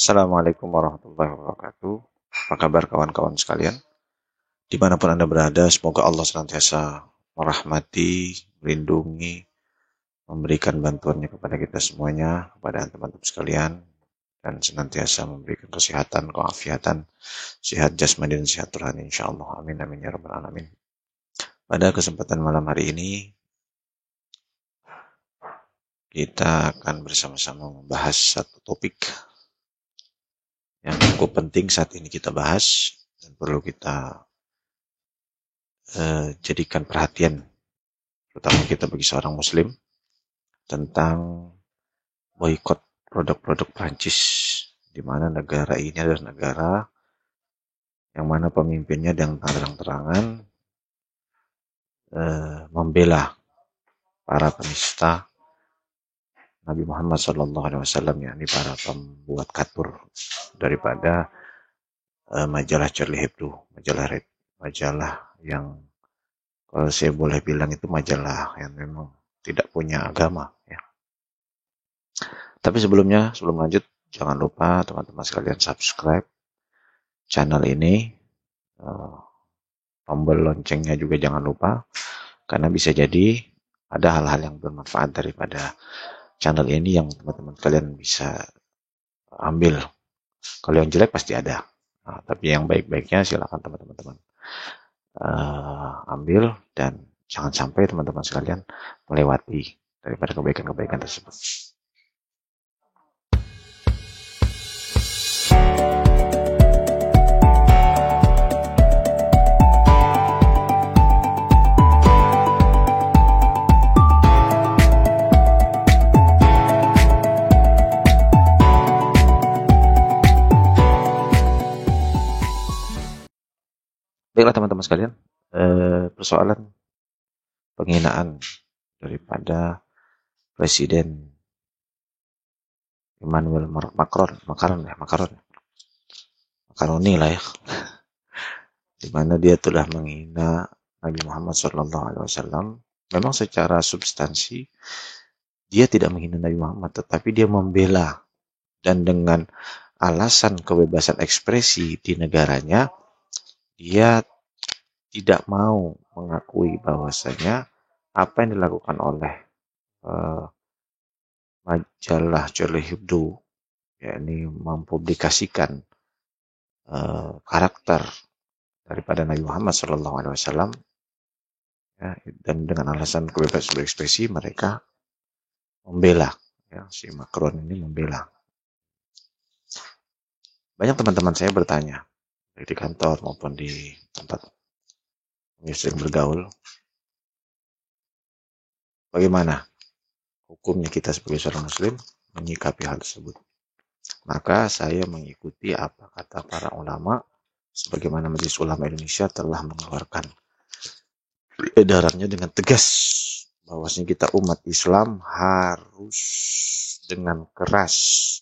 Assalamualaikum warahmatullahi wabarakatuh. Apa kabar kawan-kawan sekalian? Dimanapun Anda berada, semoga Allah senantiasa merahmati, melindungi, memberikan bantuannya kepada kita semuanya, kepada teman-teman sekalian, dan senantiasa memberikan kesehatan, keafiatan, sehat jasmani dan sehat rohani, insyaallah. Amin, amin, ya rabbal alamin. Pada kesempatan malam hari ini, kita akan bersama-sama membahas satu topik yang cukup penting saat ini kita bahas, dan perlu kita jadikan perhatian, terutama kita bagi seorang muslim, tentang boikot produk-produk Prancis, di mana negara ini adalah negara yang mana pemimpinnya dengan terang-terangan membela para penista Nabi Muhammad SAW, yakni para pembuat katur daripada majalah Charlie Hebdo, majalah yang kalau saya boleh bilang itu majalah yang memang tidak punya agama, ya. Tapi sebelum lanjut, jangan lupa teman-teman sekalian subscribe channel ini, tombol loncengnya juga jangan lupa, karena bisa jadi ada hal-hal yang bermanfaat daripada channel ini yang teman-teman kalian bisa ambil. Kalau yang jelek pasti ada, tapi yang baik-baiknya silakan teman-teman ambil, dan jangan sampai teman-teman sekalian melewati daripada kebaikan-kebaikan tersebut. Baiklah teman-teman sekalian, persoalan penghinaan daripada Presiden Emmanuel Macaroni lah ya, di mana dia telah menghina Nabi Muhammad SAW. Memang secara substansi dia tidak menghina Nabi Muhammad, tetapi dia membela, dan dengan alasan kebebasan ekspresi di negaranya, dia tidak mau mengakui bahwasanya apa yang dilakukan oleh majalah Charlie Hebdo, yakni mempublikasikan karakter daripada Nabi Muhammad SAW, ya, dan dengan alasan kebebasan berekspresi mereka membela, ya, si Macron ini membela. Banyak teman-teman saya bertanya, baik di kantor maupun di tempat sering bergaul, bagaimana hukumnya kita sebagai seorang muslim menyikapi hal tersebut. Maka saya mengikuti apa kata para ulama, sebagaimana Majelis Ulama Indonesia telah mengeluarkan edarannya dengan tegas, bahwasanya kita umat Islam harus dengan keras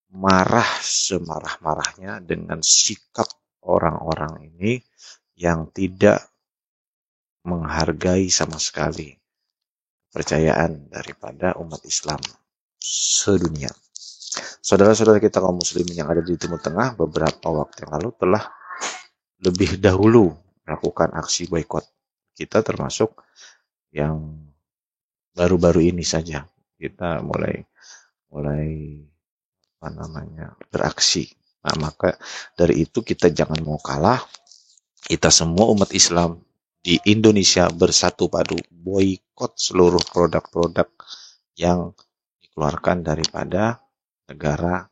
marah semarah-marahnya dengan sikap orang-orang ini yang tidak menghargai sama sekali kepercayaan daripada umat Islam sedunia. Saudara-saudara kita kaum muslimin yang ada di Timur Tengah beberapa waktu yang lalu telah lebih dahulu melakukan aksi boikot. Kita termasuk yang baru-baru ini saja kita mulai beraksi. Nah, maka dari itu kita jangan mau kalah. Kita semua umat Islam di Indonesia bersatu padu boikot seluruh produk-produk yang dikeluarkan daripada negara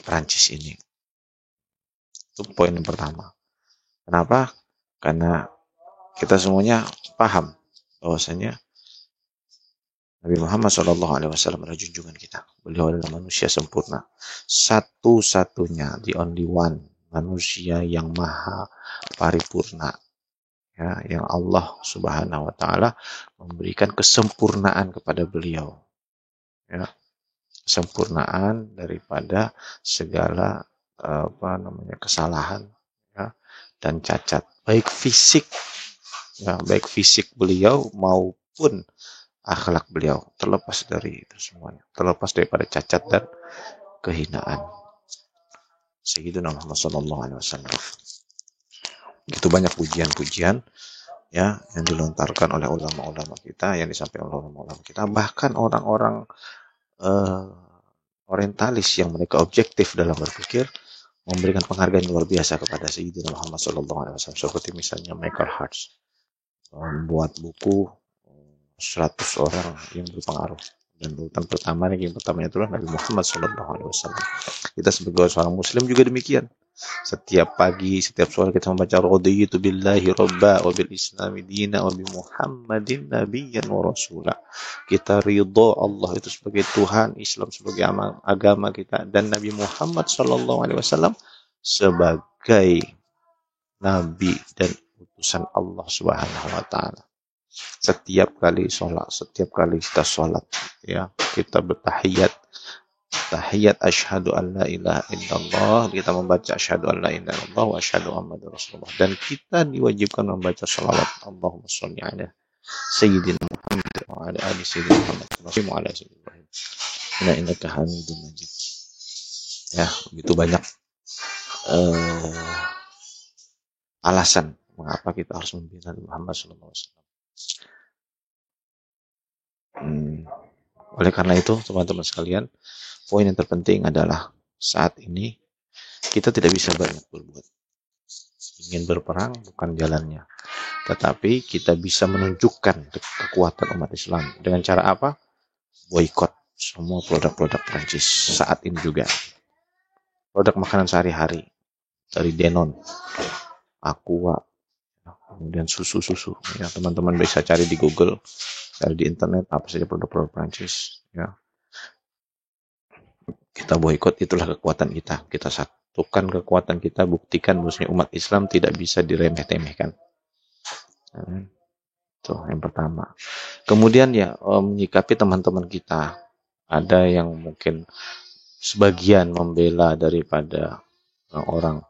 Prancis ini. Itu poin yang pertama. Kenapa? Karena kita semuanya paham bahwasanya Nabi Muhammad SAW adalah junjungan kita. Beliau adalah manusia sempurna, satu-satunya, the only one, manusia yang maha paripurna, ya, yang Allah Subhanahu Wa Taala memberikan kesempurnaan kepada beliau, ya, kesempurnaan daripada segala kesalahan, ya, dan cacat, baik fisik, ya, baik fisik beliau maupun akhlak beliau, terlepas dari itu semuanya, terlepas daripada cacat dan kehinaan Sayyidina Muhammad SAW. Itu banyak pujian-pujian ya yang dilontarkan oleh ulama-ulama kita, yang disampaikan oleh ulama-ulama kita, bahkan orang-orang orientalis yang mereka objektif dalam berpikir memberikan penghargaan luar biasa kepada Sayyidina Muhammad SAW, seperti misalnya Michael Hart membuat buku 100 orang yang berpengaruh, dan urutan pertamanya itulah Nabi Muhammad SAW. Kita sebagai seorang Muslim juga demikian. Setiap pagi, setiap sore kita membaca raditu billahi robba wa bil islami dina wa bi Muhammadin nabiyyan wa rasula. Kita ridho Allah itu sebagai Tuhan, Islam sebagai agama kita, dan Nabi Muhammad SAW sebagai nabi dan utusan Allah Subhanahu wa taala. Setiap kali sholat, setiap kali kita sholat, ya, kita bertahiyat, tahiyat asyhadu an la ilaha illallah, kita membaca asyhadu an la ilaha illallah wa asyhadu Muhammadar Rasulullah, dan kita diwajibkan membaca shalawat Allahumma sholli ala sayyidina Muhammad wa ala ali sayyidina Muhammad wa ala sayyidina Ibrahim innaka Hamidum Majid. Ya, begitu banyak alasan mengapa kita harus membela Muhammad sallallahu alaihi wasallam. Oleh karena itu, teman-teman sekalian, poin yang terpenting adalah saat ini kita tidak bisa banyak berbuat. Ingin berperang bukan jalannya, tetapi kita bisa menunjukkan kekuatan umat Islam dengan cara apa? Boikot semua produk-produk Prancis saat ini juga. Produk makanan sehari-hari dari Danone, Aqua, kemudian susu-susu. Ya, teman-teman bisa cari di Google, cari di internet apa saja produk-produk Prancis. Ya, kita boikot, itulah kekuatan kita. Kita satukan kekuatan kita, buktikan bahwasanya umat Islam tidak bisa diremeh-temehkan. Itu yang pertama. Kemudian ya, menyikapi teman-teman kita. Ada yang mungkin sebagian membela daripada orang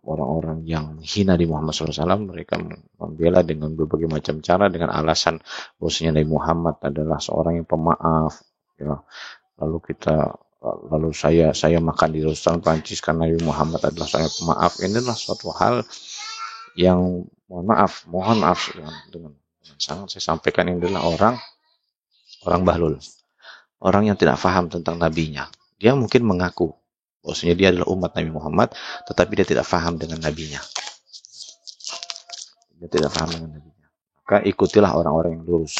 orang-orang yang menghina di Muhammad SAW. Mereka membela dengan berbagai macam cara, dengan alasan bahwasanya Nabi Muhammad adalah seorang yang pemaaf. Ya. Lalu saya makan di restoran Prancis karena Nabi Muhammad adalah seorang pemaaf. Ini adalah suatu hal yang mohon maaf dengan sangat saya sampaikan, ini adalah orang bahlul, orang yang tidak paham tentang nabinya. Dia mungkin mengaku bahwasanya dia adalah umat Nabi Muhammad, tetapi dia tidak paham dengan nabinya. Dia tidak paham dengan nabinya. Maka ikutilah orang-orang yang lurus.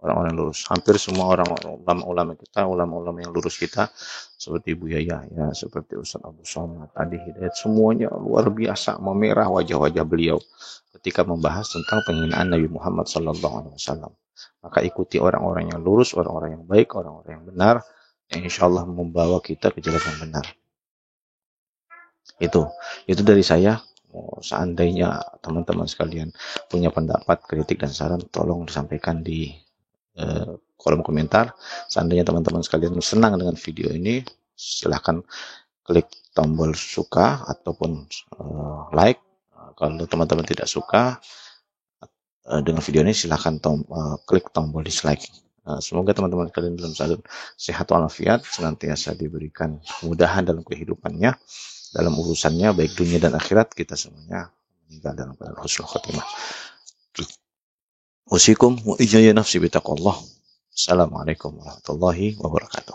Orang-orang lurus. Hampir semua ulama-ulama kita, ulama-ulama yang lurus kita, seperti Buya Yahya, seperti Ustaz Abu Somad, Adi Hidayat, semuanya luar biasa memerah wajah-wajah beliau ketika membahas tentang penghinaan Nabi Muhammad SAW. Maka ikuti orang-orang yang lurus, orang-orang yang baik, orang-orang yang benar, yang insya Allah membawa kita ke jalan yang benar. Itu dari saya. Seandainya teman-teman sekalian punya pendapat, kritik, dan saran, tolong disampaikan di kolom komentar. Seandainya teman-teman sekalian senang dengan video ini, silahkan klik tombol suka ataupun like. Kalau teman-teman tidak suka dengan video ini, silahkan klik tombol dislike. Semoga teman-teman kalian dalam keadaan sehat walafiat, senantiasa diberikan kemudahan dalam kehidupannya, dalam urusannya baik dunia dan akhirat. Kita semuanya meninggal dalam keadaan husnul khotimah. Usikum wa ijaya nafsi bitaqwallah. Assalamualaikum warahmatullahi wabarakatuh.